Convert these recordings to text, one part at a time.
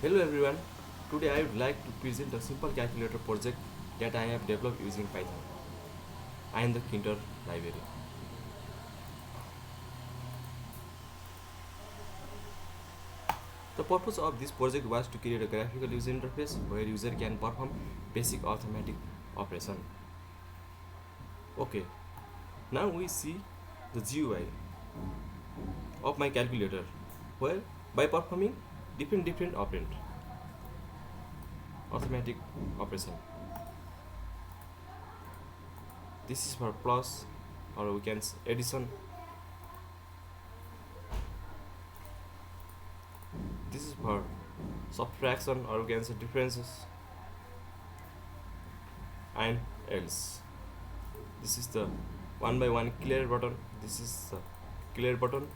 Hello everyone, today I would like to present a simple calculator project that I have developed using Python and the Tkinter library. The purpose of this project was to create a graphical user interface where user can perform basic arithmetic operation. Okay, now we see the GUI of my calculator where by performing different operand arithmetic operation. This is for plus or we can addition. This is for subtraction or we can say differences and else. This is the one by one clear button. This is the clear button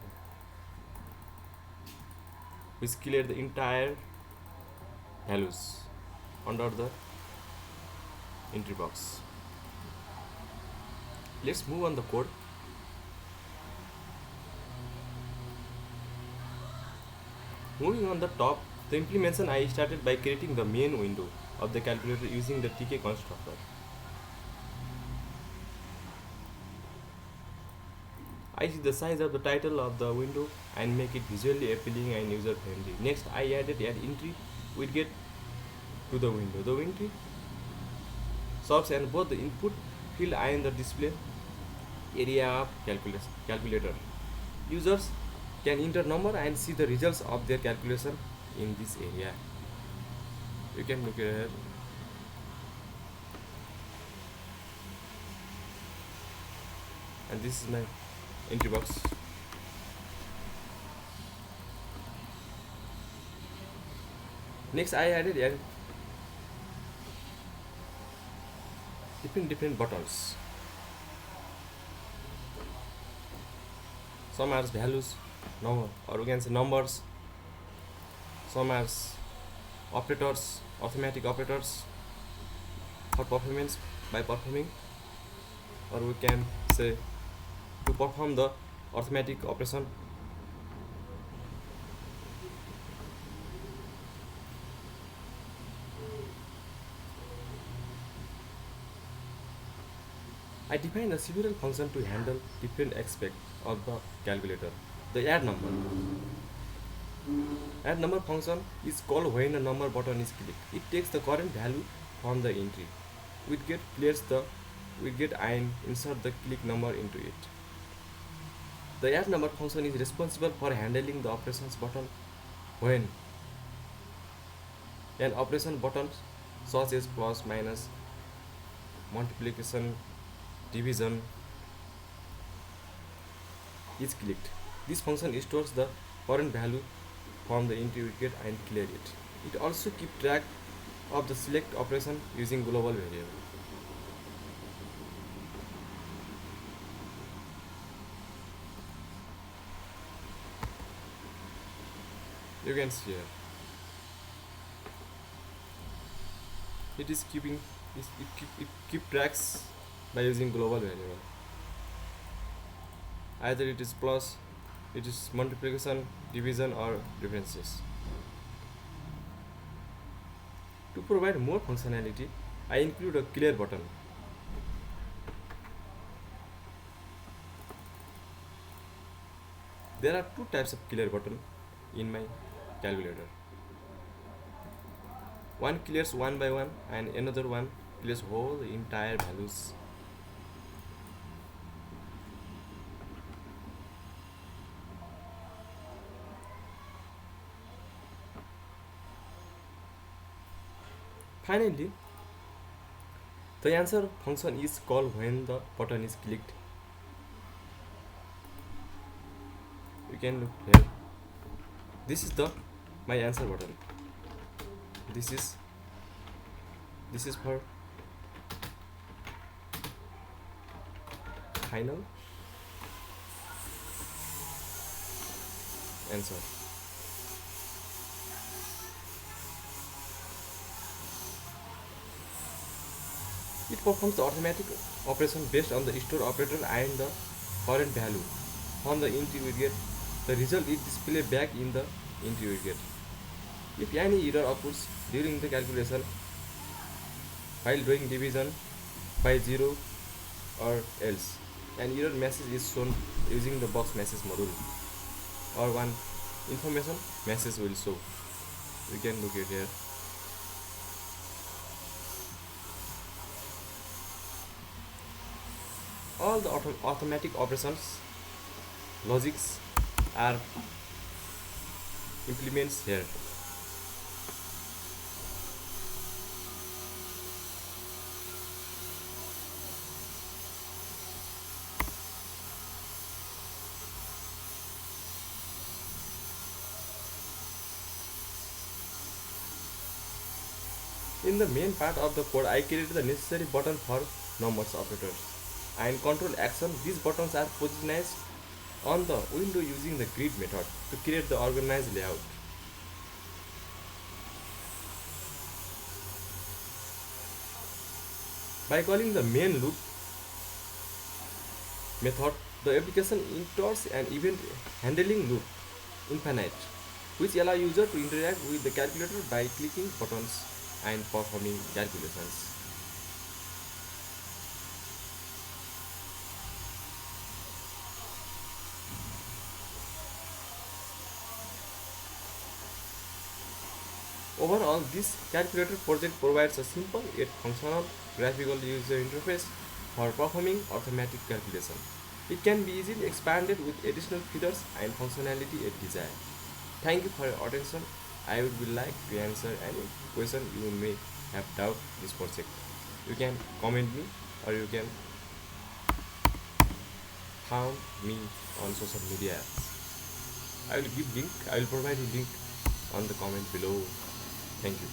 which clear the entire values under the entry box. Let's move on the code. Moving on the top, the implementation I started by creating the main window of the calculator using the TK constructor. I see the size of the title of the window and make it visually appealing and user friendly. Next, I added an entry widget to the window. The entry serves and both the input field and the display area of calculator. Users can enter number and see the results of their calculation in this area. You can look at it. And this is my entry box. Next, I added a different buttons. Some are values, no, or we can say numbers. Some are operators, arithmetic operators for performance by performing, or we can say to perform the arithmetic operation. I define a several function to handle different aspects of the calculator. The add number. Add number function is called when a number button is clicked. It takes the current value from the entry. Widget clears the widget and insert the click number into it. The add number function is responsible for handling the operations button when an operation button such as plus, minus, multiplication, division is clicked. This function stores the current value from the entry widget and clear it. It also keeps track of the select operation using global variable. You can see here. It is keeping it keep tracks by using global variable. Either it is plus, it is multiplication, division or differences. To provide more functionality, I include a clear button. There are two types of clear button in my calculator. One clears one by one and another one clears whole entire values. Finally, the answer function is called when the button is clicked. You can look here. This is the my answer button. This is for final answer. It performs the automatic operation based on the store operator and the current value from the entry widget. The result is displayed back in the entry widget. If any error occurs during the calculation while doing division by 0 or else, an error message is shown using the box message module, or one information message will show. You can look it here. All the automatic operations logics are implements here. In the main part of the code, I created the necessary button for numbers operators and control action. These buttons are positioned on the window using the grid method to create the organized layout. By calling the main loop method, the application enters an event handling loop infinite, which allow user to interact with the calculator by clicking buttons and performing calculations. Overall, this calculator project provides a simple yet functional graphical user interface for performing arithmetic calculation. It can be easily expanded with additional features and functionality at desire. Thank you for your attention. I would be like to answer any question you may have doubt this project. You can comment me, or you can found me on social media. I will provide a link on the comment below. Thank you.